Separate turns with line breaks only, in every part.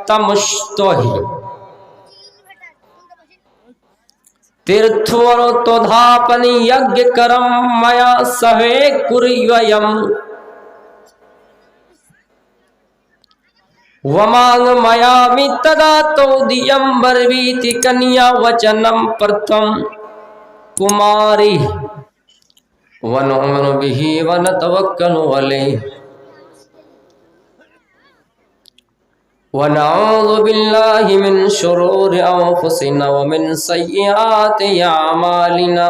तमुष्टोहि तीर्थवरोत्तोधापनि यज्ञ करम मया सहे कुर्वयम् वमांग मयामि तदा तोदियं बर्वीति कन्या वचनं प्रथम कुमारी वनुमनु बिहि वनतवक्कलु अलैहि वनऊज़ु बिल्लाहि मिन शुरूरि अंफुसिना व मिन सय्यिआति अमालिना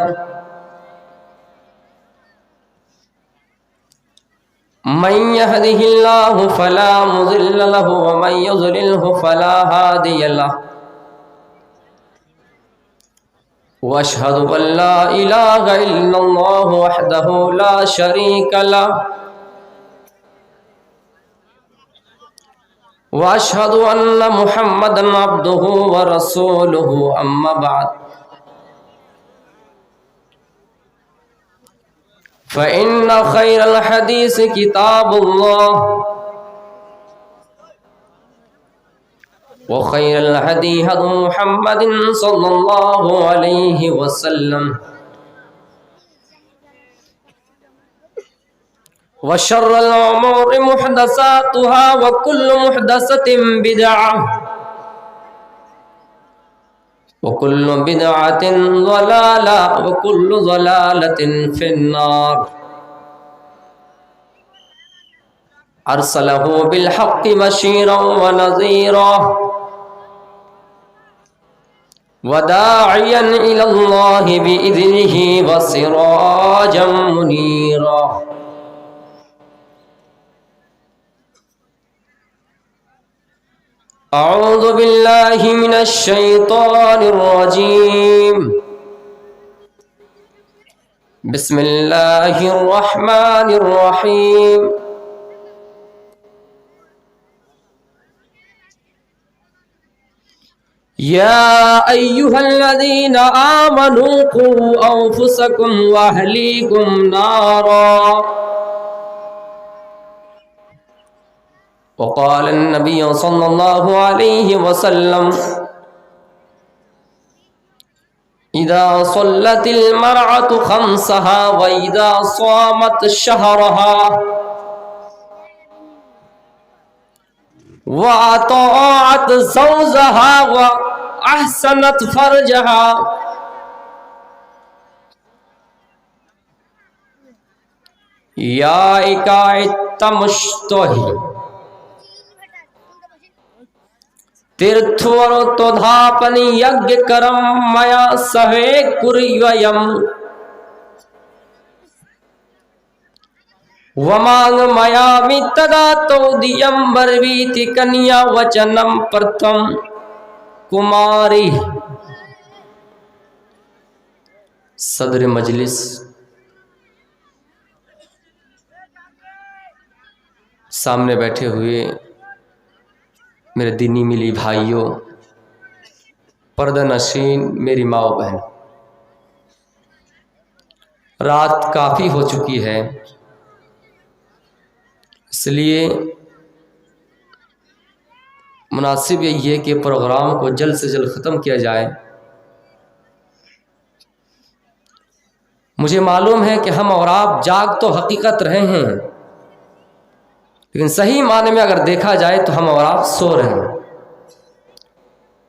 मन यहदिहिल्लाहु फला मुज़िल्ल लहु व मन युज़लिल्हु फला हादिय लहु व अशहदु अल्ला इलाहा इल्लल्लाहु वहदहु ला शरीक लहु वअशहदु अन्न मुहम्मदन अब्दुहु व रसूलुहु अम्मा बाद फ़इन्न खैरल हदीस किताबुल्लाह व खैरल हदी हदी मुहम्मदिन सल्लल्लाहु अलैहि वसल्लम वशर्रल उमूरि मुहदसातुहा व कुल्लु मुहदसतिन बिदअह व कुल्लु बिदअतिन ज़लाला व कुल्लु ज़लालतिन फिन्नार अरसलहु बिल हक़्क़ि बशीरन व नज़ीरा व दाइयन इलल्लाहि बिइज़निहि व सिराजम मुनीरा अऊज़ु बिल्लाहि मिनश शैतानिर रजीम बिस्मिल्लाहिर रहमानिर रहीम या अय्युहल्लज़ीना आमनू क़ू अंफुसकुम व अहलीकुम नारा वक़ाल नबी सल्लल्लाहु अलैहि वसल्लम इदा सल्लतिल मरअतु खम्सहा व इदा सामत शहरहा व अताअत ज़ौजहा व अहसनत फरजहा या इकायतमुष्तोहि तीर्थवरोत्तोधापनि यज्ञ करम मया सहे कुर्वयम् वमांग मयामि तदा तोदियं बर्वीति कन्या वचनं प्रथम कुमारी। सदर मजलिस, सामने बैठे हुए मेरे दीनी मिली भाइयों, पर्दा नशीन मेरी माँ बहन, रात काफ़ी हो चुकी है, इसलिए मुनासिब यही है कि प्रोग्राम को जल्द से जल्द ख़त्म किया जाए। मुझे मालूम है कि हम और आप जाग तो हकीकत रहे हैं, लेकिन सही माने में अगर देखा जाए तो हम और आप सो रहे हैं,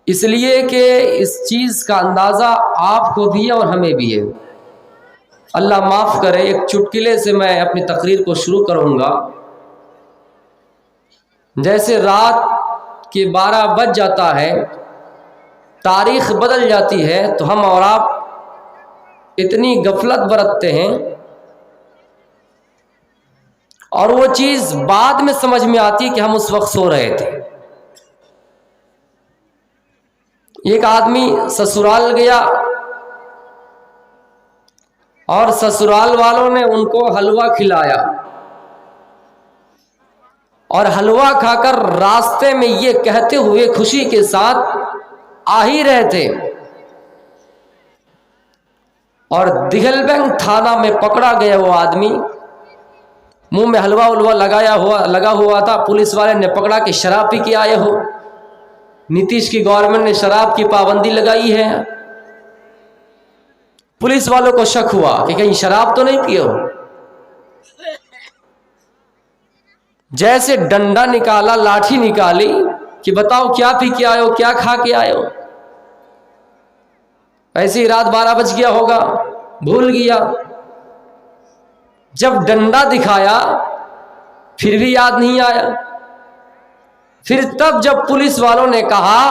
इसलिए कि इस चीज़ का अंदाज़ा आपको भी है और हमें भी है। अल्लाह माफ़ करे, एक चुटकुले से मैं अपनी तकरीर को शुरू करूँगा। जैसे रात के 12 बज जाता है, तारीख़ बदल जाती है, तो हम और आप इतनी गफलत बरतते हैं और वो चीज़ बाद में समझ में आती है कि हम उस वक्त सो रहे थे। एक आदमी ससुराल गया और ससुराल वालों ने उनको हलवा खिलाया और हलवा खाकर रास्ते में ये कहते हुए खुशी के साथ आ ही रहे थे और दिघलबैंग थाना में पकड़ा गया वो आदमी मुंह में हलवा उलवा लगा हुआ था, पुलिस वाले ने पकड़ा कि शराब पी के आए हो। नीतीश की गवर्नमेंट ने शराब की पाबंदी लगाई है। पुलिस वालों को शक हुआ कि कहीं शराब तो नहीं पिए हो। जैसे डंडा निकाला, लाठी निकाली कि बताओ क्या पी के आए हो, क्या खा के आए हो। ऐसे ही रात 12 बज गया होगा, भूल गया। जब डंडा दिखाया फिर भी याद नहीं आया। फिर तब जब पुलिस वालों ने कहा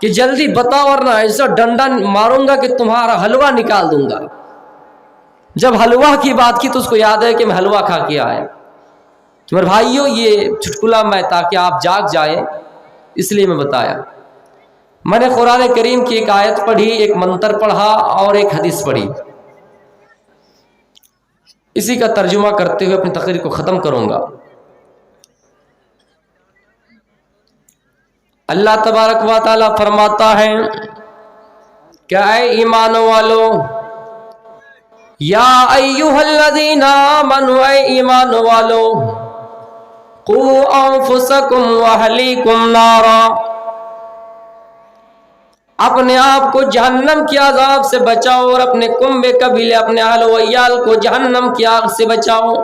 कि जल्दी बताओ वरना ऐसा डंडा मारूंगा कि तुम्हारा हलवा निकाल दूंगा। जब हलवा की बात की तो उसको याद है कि मैं हलवा खा के आया। तो मेरे भाइयों, ये चुटकुला मैं ताकि आप जाग जाए इसलिए मैं बताया। मैंने कुरान करीम की एक आयत पढ़ी, एक मंत्र पढ़ा और एक हदीस पढ़ी। इसी का तर्जुमा करते हुए अपनी तकरीर को ख़त्म करूंगा। अल्लाह तबारक व तआला फरमाता है, क्या है ईमान वालो, या अय्युहल्लज़ीना आमनू, ऐ ईमान वालो, कू अंफुसकुम व अहलीकुम नारा, अपने आप को जहन्नम की आजाब से बचाओ और अपने कुंबे कबीले, अपने अहल व अयाल को जहन्नम की आग से बचाओ।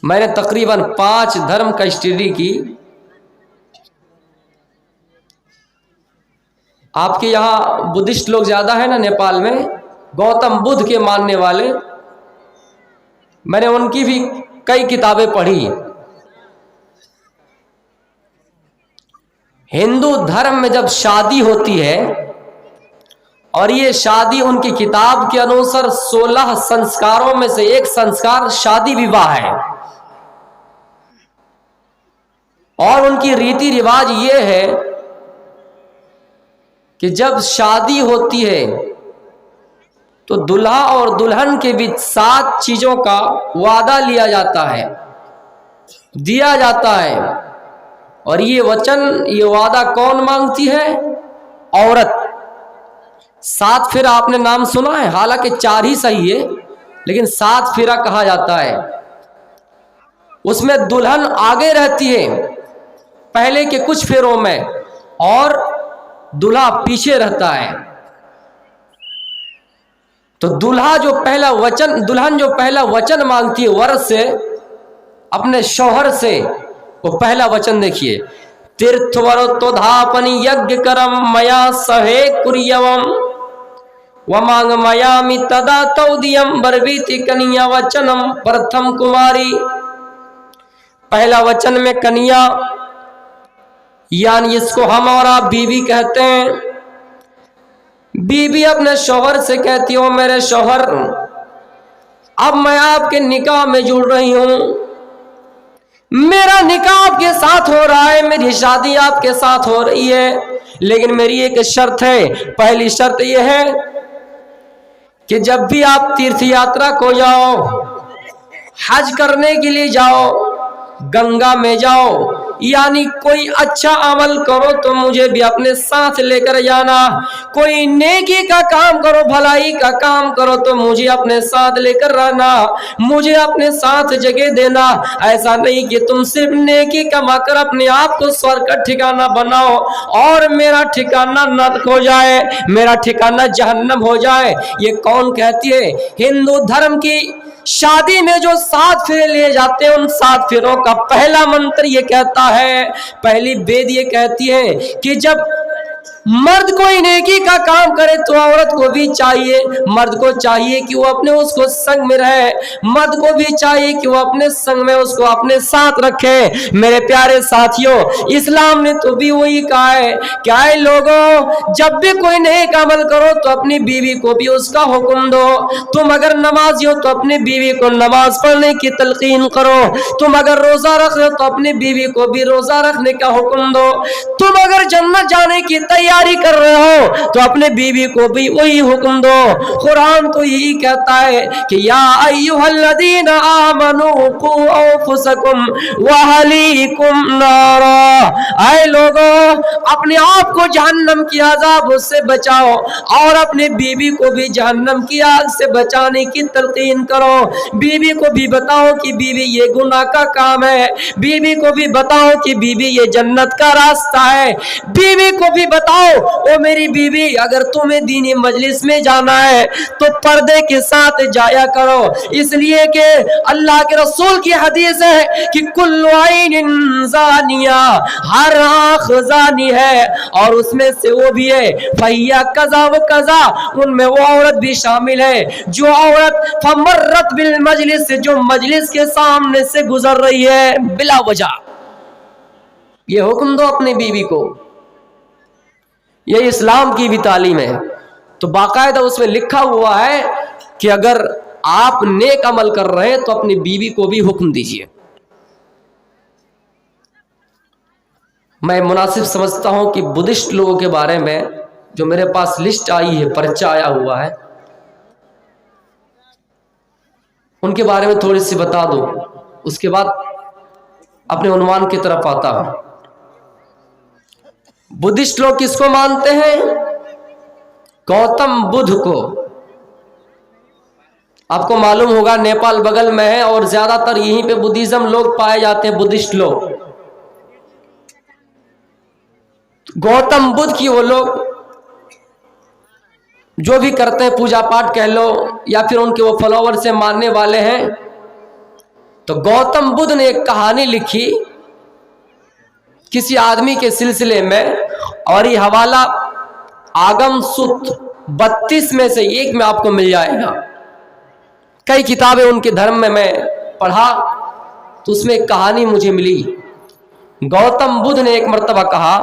मैंने तकरीबन 5 धर्म का स्टडी की। आपके यहाँ बुद्धिस्ट लोग ज्यादा है ना नेपाल में, गौतम बुद्ध के मानने वाले, मैंने उनकी भी कई किताबें पढ़ी। हिंदू धर्म में जब शादी होती है, और ये शादी उनकी किताब के अनुसार 16 संस्कारों में से एक संस्कार शादी विवाह है, और उनकी रीति रिवाज ये है कि जब शादी होती है तो दुल्हा और दुल्हन के बीच 7 चीजों का वादा लिया जाता है, दिया जाता है। और ये वचन, ये वादा कौन मांगती है? औरत। 7 फेरा आपने नाम सुना है, हालांकि 4 ही सही है, लेकिन 7 फेरा कहा जाता है। उसमें दुल्हन आगे रहती है पहले के कुछ फेरों में, और दूल्हा पीछे रहता है। तो दुल्हन जो पहला वचन मांगती है वर से, अपने शौहर से, वो पहला वचन देखिए, तीर्थवरोत्तोधापनि यज्ञ करम मया सहे कुर्यवम वमांग मयामि तदा तौदियम बर्वीति कन्या वचनम प्रथम कुमारी। पहला वचन में कन्या, यानी इसको हम और आप बीवी कहते हैं। बीवी अपने शौहर से कहती हो, मेरे शौहर, अब मैं आपके निकाह में जुड़ रही हूं, मेरा निकाह आपके साथ हो रहा है, मेरी शादी आपके साथ हो रही है, लेकिन मेरी एक शर्त है। पहली शर्त यह है कि जब भी आप तीर्थ यात्रा को जाओ, हज करने के लिए जाओ, गंगा में जाओ, यानी कोई अच्छा अमल करो तो मुझे भी अपने साथ लेकर जाना। कोई नेकी का काम करो, भलाई का काम करो तो मुझे अपने साथ लेकर रहना, मुझे अपने साथ जगह देना। ऐसा नहीं कि तुम सिर्फ नेकी कमा कर अपने आप को स्वर्ग का ठिकाना बनाओ और मेरा ठिकाना नरक हो जाए, मेरा ठिकाना जहन्नम हो जाए। ये कौन कहती है? हिंदू धर्म की शादी में जो 7 फेरे लिए जाते हैं, उन 7 फेरों का पहला मंत्र ये कहता है, पहली वेद ये कहती है कि जब मर्द कोई नेकी का काम करे तो औरत को भी चाहिए, मर्द को चाहिए कि वो अपने उसको संग में रहे, मर्द को भी चाहिए कि वो अपने संग में उसको अपने साथ रखे। मेरे प्यारे साथियों, इस्लाम ने तो भी वही कहा है, क्या है लोगों, जब भी कोई नेक अमल करो तो अपनी बीवी को भी उसका हुक्म दो। तुम अगर नमाजी हो तो अपनी बीवी को नमाज पढ़ने की तलकीन करो, तुम अगर रोजा रख रहे हो तो अपनी बीवी को भी रोजा रखने का हुक्म दो, तुम अगर जन्नत जाने की तैयारी तैयारी कर रहे हो तो अपने बीवी को भी वही हुक्म दो। कुरान तो यही कहता है कि या अय्युहल्लज़ीना आमनू कू अंफुसकुम व अहलीकुम नारा, ऐ लोगों अपने आप को जहन्नम की आजाब से बचाओ और अपने बीवी को भी जहन्नम की आग से बचाने की तलकीन करो। बीवी को भी बताओ कि बीवी ये गुनाह का काम है, बीवी को भी बताओ कि बीवी ये जन्नत का रास्ता है। बीवी को भी बताओ ओ मेरी बीवी अगर तुम्हें दीनी मजलिस में जाना है तो पर्दे के साथ जाया करो, इसलिए कि अल्लाह के रसूल की हदीस है कि कुल्लु ऐनिन ज़ानिया, हर आँख ज़ानी है और उसमें से वो भी है फहिया कज़ा व कज़ा, उनमें वो औरत भी शामिल है जो औरत फमर्रत बिल मजलिस, जो मजलिस के सामने से गुजर रही है बिला वजह। ये हुक्म दो अपनी बीवी को, ये इस्लाम की भी तालीम है। तो बाकायदा उसमें लिखा हुआ है कि अगर आप नेक अमल कर रहे हैं तो अपनी बीवी को भी हुक्म दीजिए। मैं मुनासिब समझता हूं कि बुद्धिस्ट लोगों के बारे में जो मेरे पास लिस्ट आई है, पर्चा आया हुआ है, उनके बारे में थोड़ी सी बता दो, उसके बाद अपने उन्वान की तरफ आता हूं। बुद्धिस्ट लोग किसको मानते हैं? गौतम बुद्ध को। आपको मालूम होगा नेपाल बगल में है और ज्यादातर यहीं पे बुद्धिज्म लोग पाए जाते हैं, बुद्धिस्ट लोग। गौतम बुद्ध की वो लोग जो भी करते हैं, पूजा पाठ कह लो या फिर उनके वो फॉलोवर से मानने वाले हैं, तो गौतम बुद्ध ने एक कहानी लिखी किसी आदमी के सिलसिले में, और ये हवाला आगम सूत्र 32 में से एक में आपको मिल जाएगा। कई किताबें उनके धर्म में मैं पढ़ा तो उसमें एक कहानी मुझे मिली। गौतम बुद्ध ने एक मर्तबा कहा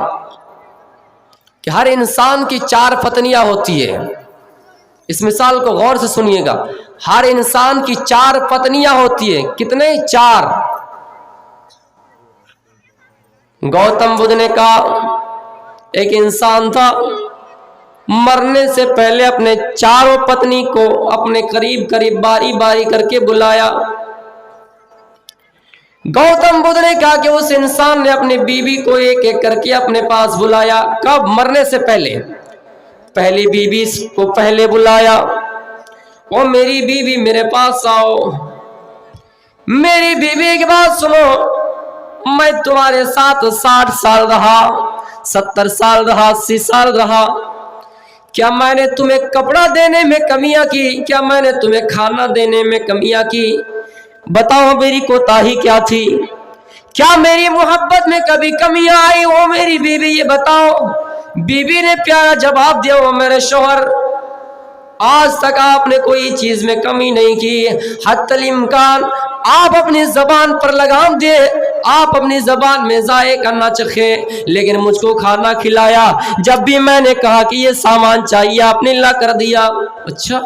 कि हर इंसान की 4 पत्नियां होती है। इस मिसाल को गौर से सुनिएगा, हर इंसान की 4 पत्नियां होती है। कितने? 4। गौतम बुद्ध ने कहा एक इंसान था, मरने से पहले अपने 4 पत्नी को अपने करीब करीब बारी बारी करके बुलाया। गौतम बुद्ध ने कहा कि उस इंसान ने अपनी बीवी को एक एक करके अपने पास बुलाया। कब? मरने से पहले। पहली बीवी को पहले बुलाया, ओ मेरी बीवी मेरे पास आओ, मेरी बीवी की बात सुनो, मैं तुम्हारे साथ 60 साल रहा, 70 साल रहा, 80 साल रहा, क्या मैंने तुम्हें कपड़ा देने में कमियां की? क्या मैंने तुम्हें खाना देने में कमियां की? बताओ मेरी कोताही क्या थी? क्या मेरी मोहब्बत में कभी कमियां आई? वो मेरी बीवी ये बताओ। बीवी ने प्यारा जवाब दिया, वो मेरे शौहर आज तक आपने कोई चीज में कमी नहीं की, हत्तल इम्कान आप अपनी जबान पर लगाम दे, आप अपनी जबान में जायका ना चखे, लेकिन मुझको खाना खिलाया। जब भी मैंने कहा कि ये सामान चाहिए आपने ला कर दिया। अच्छा,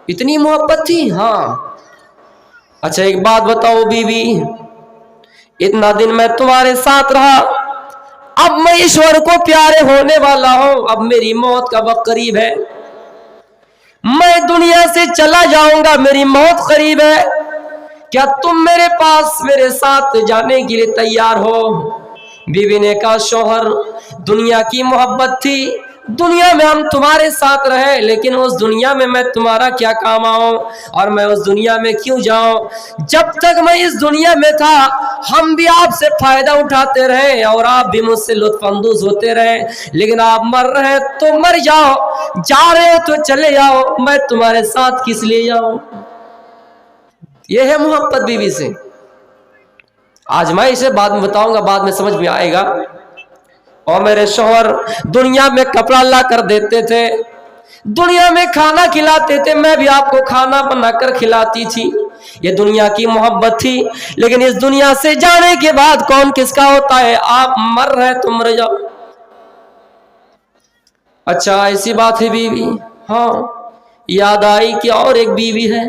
इतनी मोहब्बत थी? हाँ। अच्छा एक बात बताओ बीवी, इतना दिन मैं तुम्हारे साथ रहा, अब मैं ईश्वर को प्यारे होने वाला हूं, अब मेरी मौत का वक्त करीब है, मैं दुनिया से चला जाऊंगा, मेरी मौत करीब है, क्या तुम मेरे पास मेरे साथ जाने के लिए तैयार हो? बीवी ने कहा शौहर दुनिया की मोहब्बत थी, दुनिया में हम तुम्हारे साथ रहे, लेकिन उस दुनिया में मैं तुम्हारा क्या काम आऊं और मैं उस दुनिया में क्यों जाऊं? जब तक मैं इस दुनिया में था हम भी आपसे फायदा उठाते रहे और आप भी मुझसे लुत्फानंदोज होते रहे, लेकिन आप मर रहे हैं तो मर जाओ, जा रहे हो तो चले जाओ, मैं तुम्हारे साथ किस लिए जाऊं? यह है मोहब्बत बीवी से। आज मैं इसे बाद में बताऊंगा, बाद में समझ में आएगा। और मेरे शौहर दुनिया में कपड़ा ला कर देते थे, दुनिया में खाना खिलाते थे, मैं भी आपको खाना बनाकर खिलाती थी, ये दुनिया की मोहब्बत थी। लेकिन इस दुनिया से जाने के बाद कौन किसका होता है? आप मर रहे तो मर जाओ। अच्छा ऐसी बात है बीवी? हाँ, याद आई कि और एक बीवी है।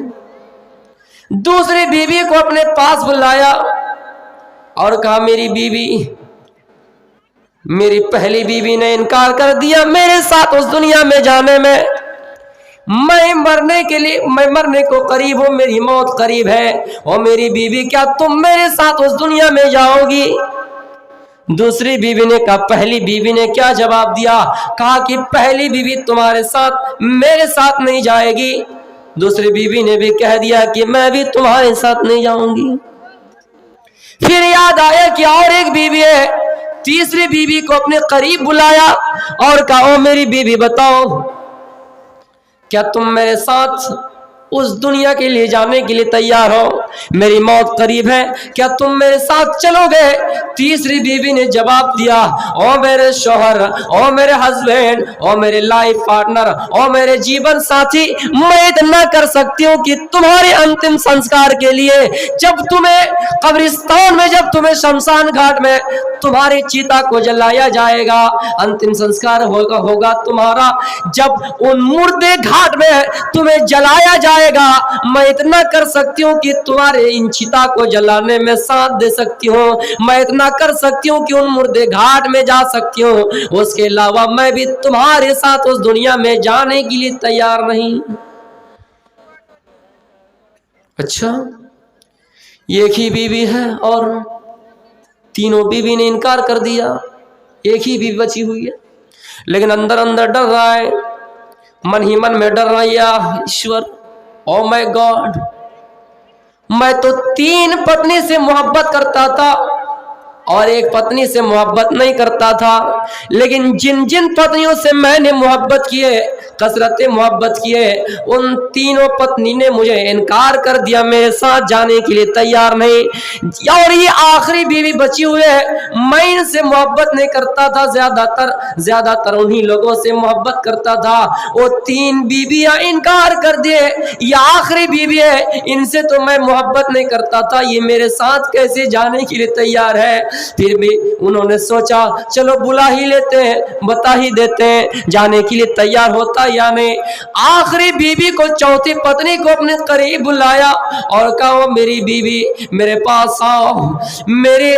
दूसरी बीवी को अपने पास बुलाया और कहा मेरी बीवी मेरी पहली बीवी ने इनकार कर दिया मेरे साथ उस दुनिया में जाने में। मैं मरने को करीब हूं, मेरी मौत करीब है। और मेरी बीवी, क्या तुम मेरे साथ उस दुनिया में जाओगी? दूसरी बीवी ने कहा, पहली बीवी ने क्या जवाब दिया? कहा कि पहली बीवी तुम्हारे साथ मेरे साथ नहीं जाएगी। दूसरी बीवी ने भी कह दिया कि मैं भी तुम्हारे साथ नहीं जाऊंगी। फिर याद आया कि और एक बीवी है। तीसरी बीवी को अपने करीब बुलाया और कहा, ओ मेरी बीवी बताओ, क्या तुम मेरे साथ उस दुनिया के लिए जाने के लिए तैयार हो? मेरी मौत करीब है, क्या तुम मेरे साथ चलोगे? तीसरी बीवी ने जवाब दिया, ओ मेरे शौहर, ओ मेरे हस्बैंड, ओ मेरे लाइफ पार्टनर, ओ मेरे जीवन साथी, मैं इतना कर सकती हूँ कि तुम्हारे अंतिम संस्कार के लिए जब तुम्हें कब्रिस्तान में, जब तुम्हें शमशान घाट में तुम्हारी चीता को जलाया जाएगा, अंतिम संस्कार होगा तुम्हारा, जब उन मुर्दे घाट में तुम्हें जलाया जाएगा, मैं इतना कर सकती हूँ कि तुम्हारे इन चिता को जलाने में साथ दे सकती हूँ। मैं इतना कर सकती हूँ कि उन मुर्दे घाट में जा सकती हूँ। उसके अलावा मैं भी तुम्हारे साथ उस दुनिया में जाने के लिए तैयार नहीं। अच्छा, एक ही बीवी है और तीनों बीवी ने इनकार कर दिया, एक ही बीवी बची हुई है, लेकिन अंदर अंदर डर रहा है, मन ही मन में डर रहा है, या ईश्वर, ओ माय गॉड, मैं तो 3 पत्नी से मोहब्बत करता था और एक पत्नी से मोहब्बत नहीं करता था, लेकिन जिन जिन पत्नियों से मैंने मोहब्बत किए, कसरते मोहब्बत किए, उन तीनों पत्नी ने मुझे इनकार कर दिया, मेरे साथ जाने के लिए तैयार नहीं। और ये आखिरी बीवी बची हुई है, मैं इनसे मोहब्बत नहीं करता था, ज्यादातर उन्हीं लोगों से मोहब्बत करता था। वो 3 बीवियां इनकार कर दिए, ये आखिरी बीवी है, इनसे तो मैं मोहब्बत नहीं करता था, ये मेरे साथ कैसे जाने के लिए तैयार है? फिर भी उन्होंने सोचा चलो बुला ही लेते हैं, बता ही देते हैं जाने के लिए तैयार होता या नहीं। आखिरी बीवी को, चौथी पत्नी को अपने करीब बुलाया और कहा, मेरी बीवी मेरे पास आओ, मेरे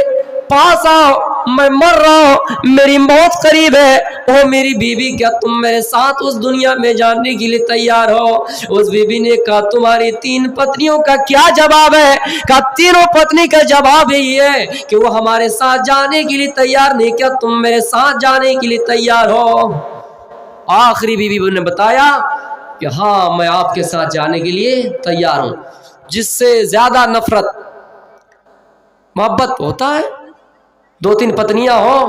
पास आओ, मैं मर रहा हूं, मेरी मौत करीब है। ओ मेरी बीवी, क्या तुम मेरे साथ उस दुनिया में जाने के लिए तैयार हो? उस बीवी ने कहा, तुम्हारी 3 पत्नियों का क्या जवाब है? कहा, तीनों पत्नी का जवाब यही है कि वो हमारे साथ जाने के लिए तैयार नहीं, क्या तुम मेरे साथ जाने के लिए तैयार हो? आखिरी बीवी ने बताया कि हाँ, मैं आपके साथ जाने के लिए तैयार हूं। जिससे ज्यादा नफरत मोहब्बत होता है, 2-3 पत्नियां हो,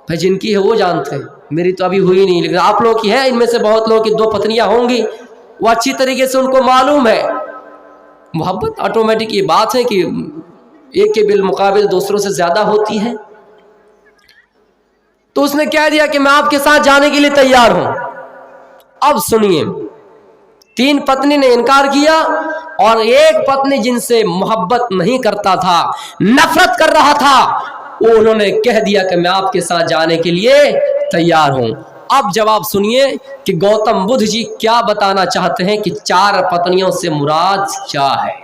भाई जिनकी है वो जानते हैं, मेरी तो अभी हुई नहीं, लेकिन आप लोग की है, इनमें से बहुत लोग की 2 पत्नियां होंगी, वो अच्छी तरीके से उनको मालूम है। मोहब्बत ऑटोमेटिक ये बात है कि एक के बिल मुकाबिल दूसरों से ज्यादा होती है। तो उसने कह दिया कि मैं आपके साथ जाने के लिए तैयार हूं। अब सुनिए, 3 पत्नी ने इनकार किया और एक पत्नी जिनसे मोहब्बत नहीं करता था, नफरत कर रहा था, वो उन्होंने कह दिया कि मैं आपके साथ जाने के लिए तैयार हूं। अब जवाब सुनिए कि गौतम बुद्ध जी क्या बताना चाहते हैं कि 4 पत्नियों से मुराद क्या है।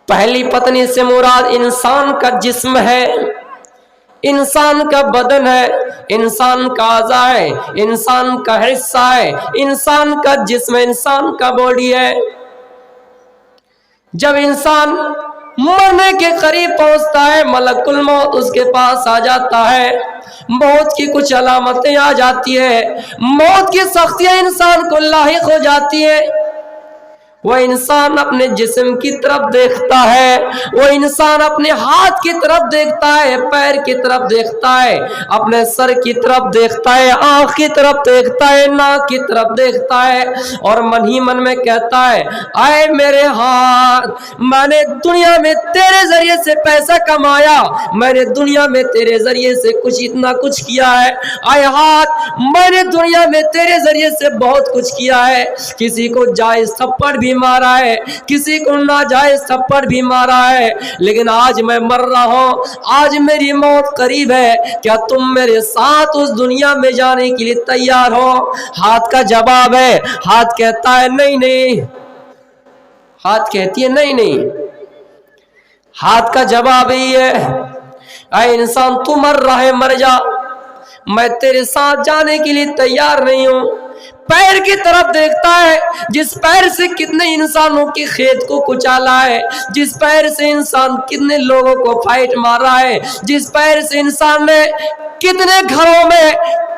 पहली पत्नी से मुराद इंसान का जिस्म है, इंसान का बदन है, इंसान का आज़ा है, इंसान का हिस्सा है, इंसान का जिस्म, इंसान का बॉडी है। जब इंसान मरने के करीब पहुंचता है, मलकुल मौत उसके पास आ जाता है, मौत की कुछ अलामतें आ जाती है, मौत की सख्तियां इंसान को लाहिक हो जाती है। वो इंसान अपने जिस्म की तरफ देखता है, वो इंसान अपने हाथ की तरफ देखता है, पैर की तरफ देखता है, अपने सर की तरफ देखता है, आंख की तरफ देखता है, नाक की तरफ देखता है और मन ही मन में कहता है, आए मेरे हाथ, मैंने दुनिया में तेरे जरिए से पैसा कमाया, मैंने दुनिया में तेरे जरिए से इतना कुछ किया है। आए हाथ, मैंने दुनिया में तेरे जरिए से बहुत कुछ किया है। किसी को जायज थप्पड़ भी मारा है, किसी को नाजायज थप्पड़ भी मारा है, लेकिन आज मैं मर रहा हूं, आज मेरी मौत करीब है, क्या तुम मेरे साथ उस दुनिया में जाने के लिए तैयार हो? हाथ का जवाब है, हाथ कहता है नहीं नहीं, हाथ कहती है नहीं नहीं। हाथ का जवाब यही है, اے انسان تو مر رہا ہے مر جا، میں تیرے ساتھ جانے کے لیے تیار نہیں ہوں۔ پیر کی طرف دیکھتا ہے، جس پیر سے کتنے انسانوں کے کھیت کو کچالا ہے، جس پیر سے انسان کتنے لوگوں کو فائٹ مارا ہے، جس پیر سے انسان نے کتنے گھروں میں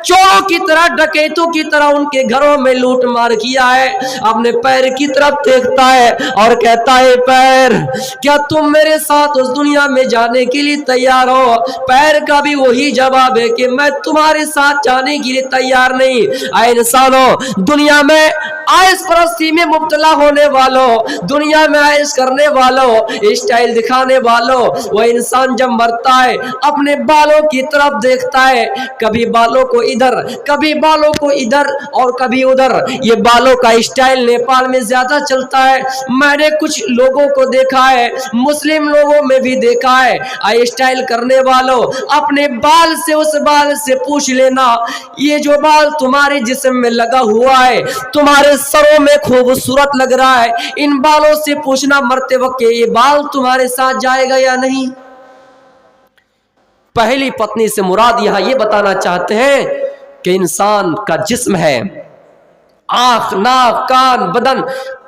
چوروں کی طرح ڈکیتوں کی طرح ان کے گھروں میں لوٹ مار کیا ہے، اپنے پیر کی طرف دیکھتا ہے اور کہتا ہے پیر کیا تم میرے ساتھ اس دنیا میں جانے کے لیے تیار ہو؟ پیر کا بھی وہی جواب ہے کہ میں تمہارے ساتھ جانے کے لیے تیار نہیں۔ اے انسانوں، دنیا میں عائش پرستی میں مبتلا ہونے والوں، دنیا میں عائش کرنے والوں، اسٹائل دکھانے والوں، وہ انسان جب مرتا ہے اپنے بالوں کی طرف دیکھتا ہے، کبھی بالوں کو ادھر، کبھی بالوں کو ادھر اور کبھی ادھر۔ یہ بالوں کا اسٹائل نیپال میں زیادہ چلتا ہے، میں نے کچھ لوگوں کو دیکھا ہے، مسلم لوگوں میں بھی دیکھا ہے۔ اسٹائل کرنے والوں اپنے بال سے اس بال سے پوچھ لینا، یہ جو بال تمہارے جسم میں لگا ہوا ہے، تمہارے سروں میں خوبصورت لگ رہا ہے، ان بالوں سے پوچھنا مرتے وقت یہ بال تمہارے ساتھ جائے گا یا نہیں؟ پہلی پتنی سے مراد یہاں یہ بتانا چاہتے ہیں کہ انسان کا جسم ہے، آنکھ، ناک، کان، بدن،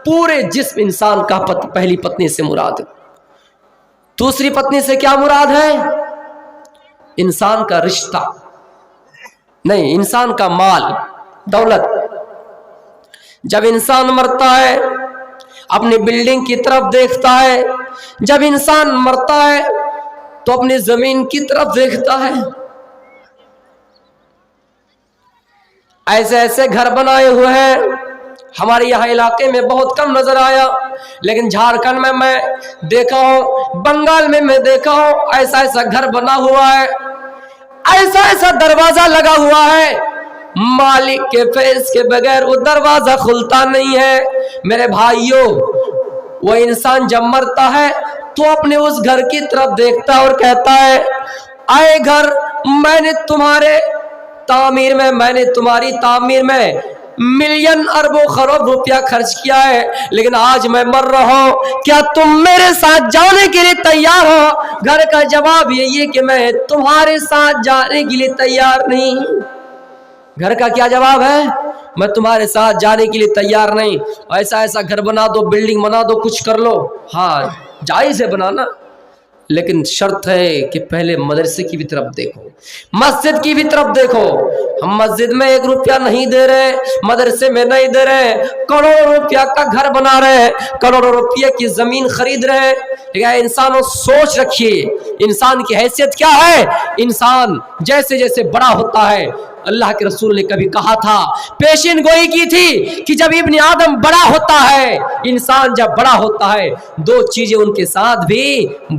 پورے جسم انسان کا پہلی پتنی سے مراد ہے۔ دوسری پتنی سے کیا مراد ہے؟ انسان کا رشتہ نہیں، انسان کا مال، دولت۔ جب انسان مرتا ہے اپنی بلڈنگ کی طرف دیکھتا ہے، جب انسان مرتا ہے تو اپنی زمین کی طرف دیکھتا ہے۔ ایسے ایسے گھر بنائے ہوئے ہیں، ہمارے یہاں علاقے میں بہت کم نظر آیا، لیکن جھارکھنڈ میں دیکھا ہوں، بنگال میں دیکھا ہوں، ایسا ایسا گھر بنا ہوا ہے، ایسا ایسا دروازہ لگا ہوا ہے، مالک کے فیض کے بغیر وہ دروازہ کھلتا نہیں ہے۔ میرے بھائیوں، وہ انسان جب مرتا ہے تو اپنے اس گھر کی طرف دیکھتا ہے اور کہتا ہے اے گھر، میں نے تمہارے تعمیر میں، میں نے تمہاری تعمیر میں ملین اربوں خراب روپیہ خرچ کیا ہے، لیکن آج میں مر رہا ہوں، کیا تم میرے ساتھ جانے کے لیے تیار ہو؟ گھر کا جواب یہی ہے کہ میں تمہارے ساتھ جانے کے لیے تیار نہیں۔ گھر کا کیا جواب ہے؟ میں تمہارے ساتھ جانے کے لیے تیار نہیں۔ ایسا ایسا گھر بنا دو، بلڈنگ بنا دو، کچھ کر لو، ہاں جائز ہے بنانا، لیکن شرط ہے کہ پہلے مدرسے کی بھی طرف دیکھو، مسجد کی بھی طرف دیکھو۔ ہم مسجد میں 1 روپیہ نہیں دے رہے، مدرسے میں نہیں دے رہے، کروڑوں روپیہ کا گھر بنا رہے، کروڑوں روپیہ کی زمین خرید رہے۔ انسانوں سوچ رکھیے انسان کی حیثیت کیا ہے۔ انسان جیسے جیسے بڑا ہوتا ہے، اللہ کے رسول نے کبھی کہا تھا، پیشین گوئی کی تھی کہ جب ابن آدم بڑا ہوتا ہے، انسان جب بڑا ہوتا ہے، 2 چیزیں ان کے ساتھ بھی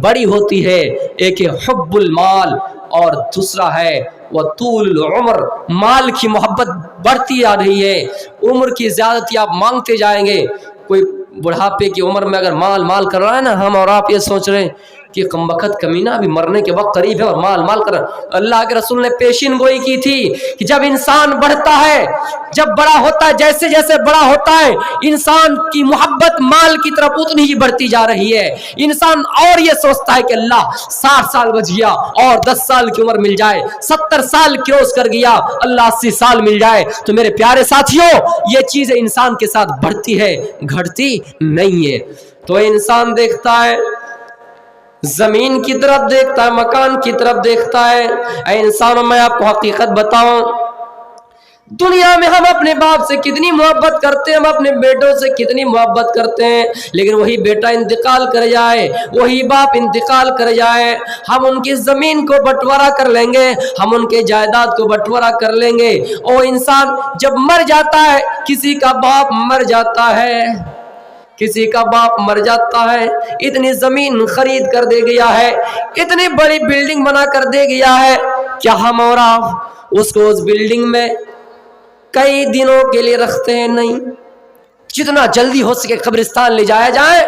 بڑی ہوتی ہے، ایک ہے حب المال اور دوسرا ہے وہ طول العمر۔ مال کی محبت بڑھتی آ رہی ہے، عمر کی زیادتی آپ مانگتے جائیں گے۔ کوئی بڑھاپے کی عمر میں اگر مال کر رہا ہے نا، ہم اور آپ یہ سوچ رہے ہیں کہ کم وقت کمینہ ابھی مرنے کے وقت قریب ہے اور مال کر رہا۔ اللہ کے رسول نے پیشین گوئی کی تھی کہ جب انسان بڑھتا ہے، جب بڑا ہوتا ہے، جیسے جیسے بڑا ہوتا ہے، انسان کی محبت مال کی طرف اتنی ہی بڑھتی جا رہی ہے۔ انسان اور یہ سوچتا ہے کہ اللہ 60 سال بچ گیا اور 10 سال کی عمر مل جائے، 70 سال کروس کر گیا، اللہ 80 سال مل جائے۔ تو میرے پیارے ساتھیوں، یہ چیزیں انسان کے ساتھ بڑھتی ہے، گھٹتی نہیں ہے۔ تو انسان دیکھتا ہے، زمین کی طرف دیکھتا ہے، مکان کی طرف دیکھتا ہے۔ اے انسانوں، میں آپ کو حقیقت بتاؤں، دنیا میں ہم اپنے باپ سے کتنی محبت کرتے ہیں، ہم اپنے بیٹوں سے کتنی محبت کرتے ہیں، لیکن وہی بیٹا انتقال کر جائے، وہی باپ انتقال کر جائے، ہم ان کی زمین کو بٹوارا کر لیں گے، ہم ان کے جائیداد کو بٹوارا کر لیں گے۔ اور انسان جب مر جاتا ہے، کسی کا باپ مر جاتا ہے، کسی کا باپ مر جاتا ہے، اتنی زمین خرید کر دے گیا ہے، اتنی بڑی بلڈنگ بنا کر دے گیا ہے، کیا ہم اور آپ اس کو اس بلڈنگ میں کئی دنوں کے لیے رکھتے ہیں؟ نہیں، جتنا جلدی ہو سکے قبرستان لے جایا جائے،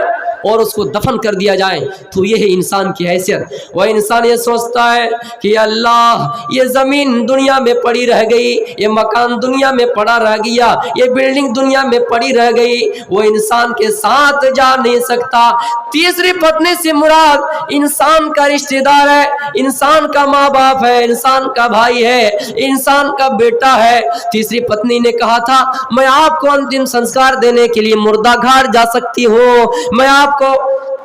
اور اس کو دفن کر دیا جائے تو یہ ہے انسان کی حیثیت۔ وہ انسان یہ سوچتا ہے کہ اللہ یہ زمین دنیا میں پڑی رہ گئی، یہ مکان دنیا میں پڑا رہ گیا، یہ بلڈنگ دنیا میں پڑی رہ گئی، وہ انسان کے ساتھ جا نہیں سکتا۔ تیسری پتنی سے مراد انسان کا رشتہ دار ہے، انسان کا ماں باپ ہے، انسان کا بھائی ہے، انسان کا بیٹا ہے۔ تیسری پتنی نے کہا تھا میں آپ کو انتم سنسکار دینے کے لیے مردہ گھاٹ جا سکتی ہوں، میں آپ کو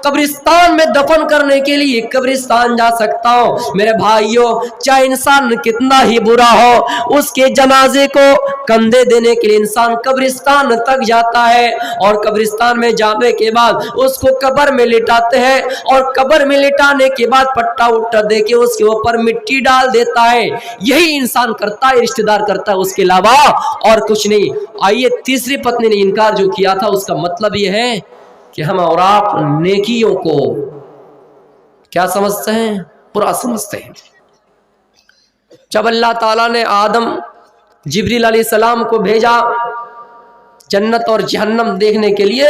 قبرستان میں دفن کرنے کے لیے قبرستان جا سکتا ہوں۔ میرے بھائیوں، چاہے انسان کتنا ہی برا ہو، اس کے جنازے کو کندھے دینے کے لیے انسان قبرستان تک جاتا ہے، اور قبرستان میں جانے کے بعد اس کو قبر میں لٹاتے ہیں، اور قبر میں لٹانے کے بعد پٹا اٹھا دے کے اس کے اوپر مٹی ڈال دیتا ہے۔ یہی انسان کرتا ہے، رشتہ دار کرتا ہے، اس کے علاوہ اور کچھ نہیں۔ آئیے تیسری پتنی نے انکار جو کیا تھا اس کا مطلب یہ ہے کہ ہم اور آپ نیکیوں کو کیا سمجھتے ہیں؟ برا سمجھتے ہیں۔ جب اللہ تعالیٰ نے آدم جبریل علیہ السلام کو بھیجا جنت اور جہنم دیکھنے کے لیے،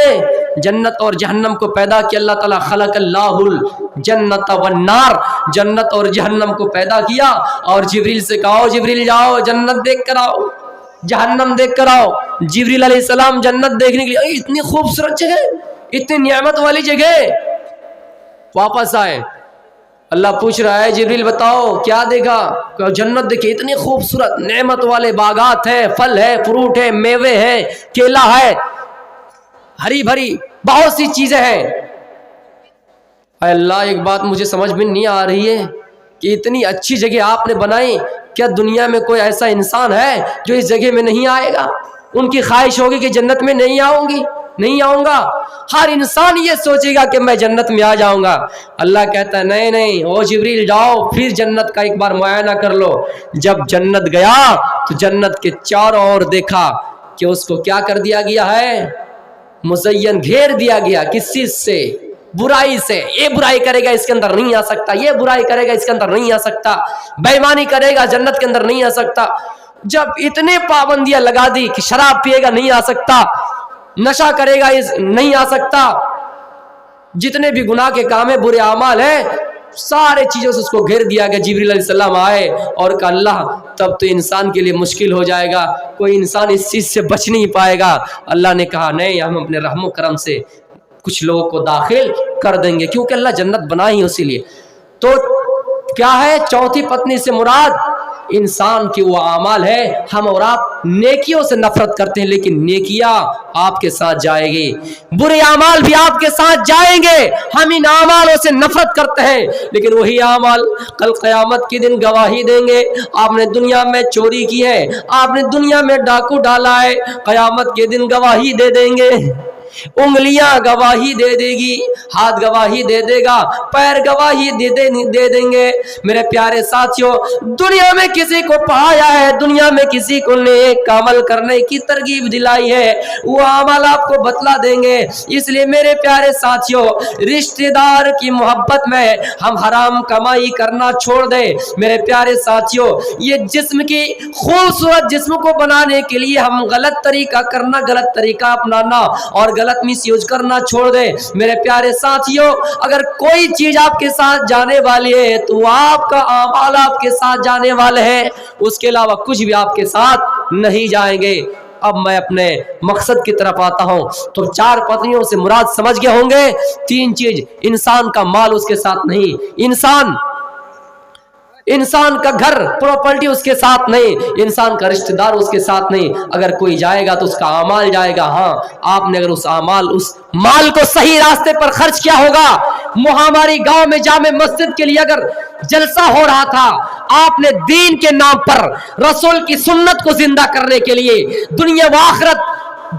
جنت اور جہنم کو پیدا کیا اللہ تعالیٰ، خلق اللہ الجنت والنار، جنت اور جہنم کو پیدا کیا، اور جبریل سے کہا جبریل جاؤ جنت دیکھ کر آؤ، جہنم دیکھ کر آؤ۔ جبریل علیہ السلام جنت دیکھنے کے لیے، اتنی خوبصورت جگہ، اتنی نعمت والی جگہ، واپس آئے۔ اللہ پوچھ رہا ہے جبریل بتاؤ کیا دیکھا؟ کہ جنت دیکھے، اتنی خوبصورت نعمت والے باغات ہے، پھل ہے، فروٹ ہے، میوے ہے، کیلا ہے، ہری بھری بہت سی چیزیں ہیں۔ اے اللہ ایک بات مجھے سمجھ میں نہیں آ رہی ہے کہ اتنی اچھی جگہ آپ نے بنائی، کیا دنیا میں کوئی ایسا انسان ہے جو اس جگہ میں نہیں آئے گا؟ ان کی خواہش ہوگی کہ جنت میں نہیں آؤں گی، نہیں آؤں گا۔ ہر انسان یہ سوچے گا کہ میں جنت میں آ جاؤں گا۔ اللہ کہتا ہے نہیں نہیں، او جبریل جاؤ پھر جنت کا ایک بار معائنہ کر لو۔ جب جنت گیا تو جنت کے چاروں اور دیکھا کہ اس کو کیا کر دیا گیا ہے؟ مزین، گھیر دیا گیا۔ کس چیز سے؟ برائی سے۔ یہ برائی کرے گا اس کے اندر نہیں آ سکتا، یہ برائی کرے گا اس کے اندر نہیں آ سکتا، بے ایمانی کرے گا جنت کے اندر نہیں آ سکتا۔ جب اتنے پابندیاں لگا دی کہ شراب پیے گا نہیں آ سکتا، نشہ کرے گا نہیں آ سکتا، جتنے بھی گناہ کے کام ہیں، برے اعمال ہیں، سارے چیزوں سے اس کو گھیر دیا گیا۔ جبریل علیہ السلام آئے اور کہا اللہ تب تو انسان کے لیے مشکل ہو جائے گا، کوئی انسان اس چیز سے بچ نہیں پائے گا۔ اللہ نے کہا نہیں، ہم اپنے رحم و کرم سے کچھ لوگوں کو داخل کر دیں گے، کیونکہ اللہ جنت بنائی اسی لیے۔ تو کیا ہے؟ چوتھی پتنی سے مراد انسان کی وہ اعمال ہے۔ ہم اور آپ نیکیوں سے نفرت کرتے ہیں، لیکن نیکیاں آپ کے ساتھ جائیں گی، برے اعمال بھی آپ کے ساتھ جائیں گے۔ ہم ان اعمالوں سے نفرت کرتے ہیں، لیکن وہی اعمال کل قیامت کے دن گواہی دیں گے۔ آپ نے دنیا میں چوری کی ہے، آپ نے دنیا میں ڈاکو ڈالا ہے، قیامت کے دن گواہی دے دیں گے۔ انگلیاں گواہی دے دے گی، ہاتھ گواہی دے دے گا، پیر گواہی دے دیں گے۔ میرے پیارے ساتھیوں، دنیا میں کسی کو پایا ہے، دنیا میں کسی کو نیک عمل کرنے کی ترغیب دلائی ہے، وہ عمل آپ کو بتلا دیں گے۔ اس لیے میرے پیارے ساتھیوں، رشتہ دار کی محبت میں ہم حرام کمائی کرنا چھوڑ دیں۔ میرے پیارے ساتھیوں، یہ جسم کی خوبصورت جسم کو بنانے کے لیے ہم غلط طریقہ کرنا، غلط طریقہ اپنانا اور غلط مس یوز کرنا چھوڑ دیں۔ میرے پیارے ساتھیوں، اگر کوئی چیز آپ کے ساتھ جانے والی ہے تو آپ کا اعمال آپ کے ساتھ جانے والے ہیں، اس کے علاوہ کچھ بھی آپ کے ساتھ نہیں جائیں گے۔ اب میں اپنے مقصد کی طرف آتا ہوں۔ تو چار پتنیوں سے مراد سمجھ گئے ہوں گے، تین چیز، انسان کا مال اس کے ساتھ نہیں، انسان کا گھر پراپرٹی اس کے ساتھ نہیں، انسان کا رشتہ دار اس کے ساتھ نہیں۔ اگر کوئی جائے گا تو اس کا اعمال جائے گا۔ ہاں، آپ نے اگر اس مال کو صحیح راستے پر خرچ کیا ہوگا۔ ہماری گاؤں میں جامع مسجد کے لیے اگر جلسہ ہو رہا تھا، آپ نے دین کے نام پر رسول کی سنت کو زندہ کرنے کے لیے، دنیا و آخرت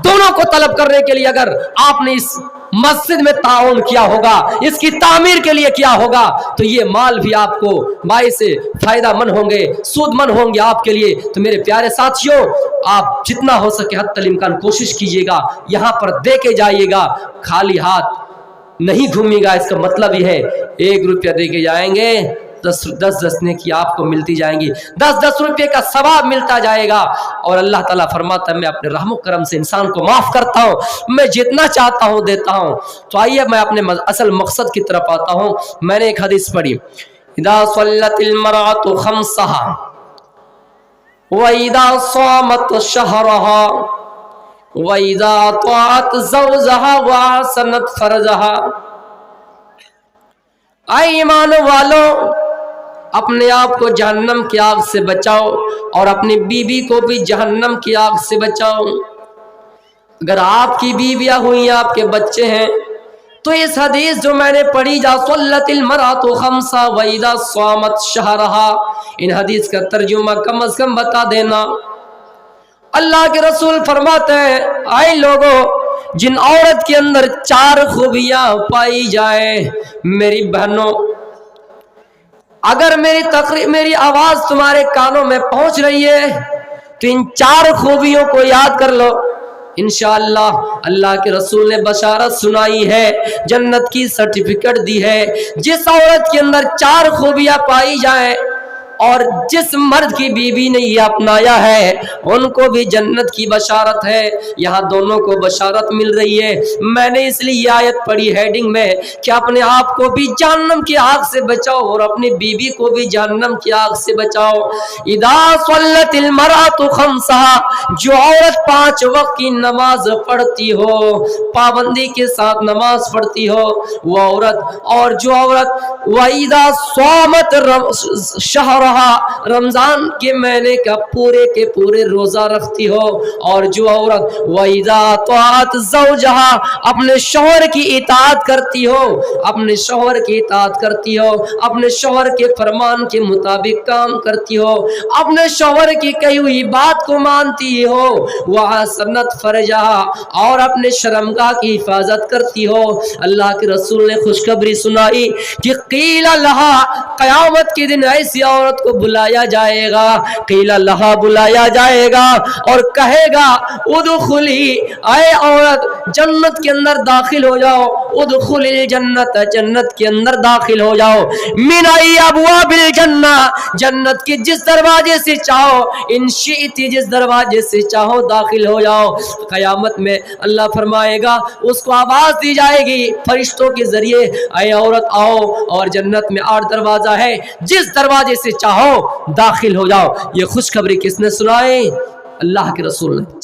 دونوں کو طلب کرنے کے لیے اگر آپ نے اس مسجد میں تعاون کیا ہوگا، اس کی تعمیر کے لیے کیا ہوگا، تو یہ مال بھی آپ کو باعث فائدہ مند ہوں گے، سود مند ہوں گے آپ کے لیے۔ تو میرے پیارے ساتھیوں، آپ جتنا ہو سکے حتی الامکان کوشش کیجیے گا، یہاں پر دے کے جائیے گا، خالی ہاتھ نہیں گھومے گا۔ اس کا مطلب یہ ہے 1 روپیہ دے کے جائیں گے 10 नेकी आपको मिलती जाएंगी, 10 रुपये का सवाब मिलता जाएगा। और अल्लाह ताला फरमाता है मैं अपने रहम करम से इंसान को माफ़ करता हूँ, मैं जितना चाहता हूँ देता हूँ। तो आइए मैं अपने असल मकसद की तरफ आता हूँ। मैंने एक हदीस पढ़ी, इदा सल्लतिल मरअतु खम्सहा व इदा सामत शहरहा व इदा अताअत ज़ौजहा व ahsanat फरजहा। आए ईमान वालों, अपने आप को जहन्नम की आग से बचाओ और अपनी बीवी को भी जहन्नम की आग से बचाओ। अगर आपकी बीवियां हुई, आपके बच्चे हैं, तो इस हदीस जो मैंने पढ़ी, जा सल्लतिल मरअतु खम्सा व इदा सामत शहरहा, इन हदीस का तर्जुमा कम से कम बता देना। अल्लाह के रसूल फरमाते हैं, आए लोगों, जिन औरत के अंदर 4 खूबियां पाई जाए, मेरी बहनों, अगर मेरी आवाज तुम्हारे कानों में पहुंच रही है तो इन 4 खूबियों को याद कर लो। इंशाअल्लाह अल्लाह के रसूल ने बशारत सुनाई है, जन्नत की सर्टिफिकेट दी है। जिस औरत के अंदर 4 खूबियां पाई जाए और जिस मर्द की बीवी ने ये अपनाया है, उनको भी जन्नत की बशारत है। यहाँ दोनों को बशारत मिल रही है। मैंने इसलिए ये आयत पढ़ी हेडिंग में कि अपने आप को भी जहन्नम की आग से बचाओ और अपनी बीवी को भी जहन्नम की आग से बचाओ। इदा सल्लतिल मरअतु खम्सहा, जो औरत 5 वक्त की नमाज पढ़ती हो, पाबंदी के साथ नमाज पढ़ती हो वो औरत, और जो औरत वइदा स्वामत शहर रमजान के महीने का पूरे के पूरे रोजा रखती हो, और जो औरत वइदा अताअत ज़ौजहा, अपने शौहर की इताअत करती हो, अपने शौहर की इताअत करती हो, अपने शौहर के फरमान के मुताबिक काम करती हो, अपने शौहर की कही हुई बात को मानती हो, वह ahsanat फरजहा, और अपने शर्मगाह की हिफाजत करती हो। अल्लाह के रसूल ने खुशखबरी सुनाई कि क़ीला लहा, क़यामत के दिन ऐसी औरत को बुलाया जाएगा, क़ीला लहा, बुलाया जाएगा और कहेगा उदखुली, आए औरत जन्नत के अंदर दाखिल हो जाओ, उदखुलिल जन्नत, जन्नत के अंदर दाखिल हो जाओ, मिन आई अबवाबिल जन्ना, जन्नत के जिस दरवाजे से चाहो, इन शीति, जिस दरवाजे से चाहो दाखिल हो जाओ। क़यामत में अल्लाह फरमाएगा, उसको आवाज दी जाएगी फरिश्तों के जरिए, आए औरत आओ, और जन्नत में 8 दरवाजा है, जिस दरवाजे से चाहो दाखिल हो जाओ। ये खुशखबरी किसने सुनाई? अल्लाह के रसूल ने।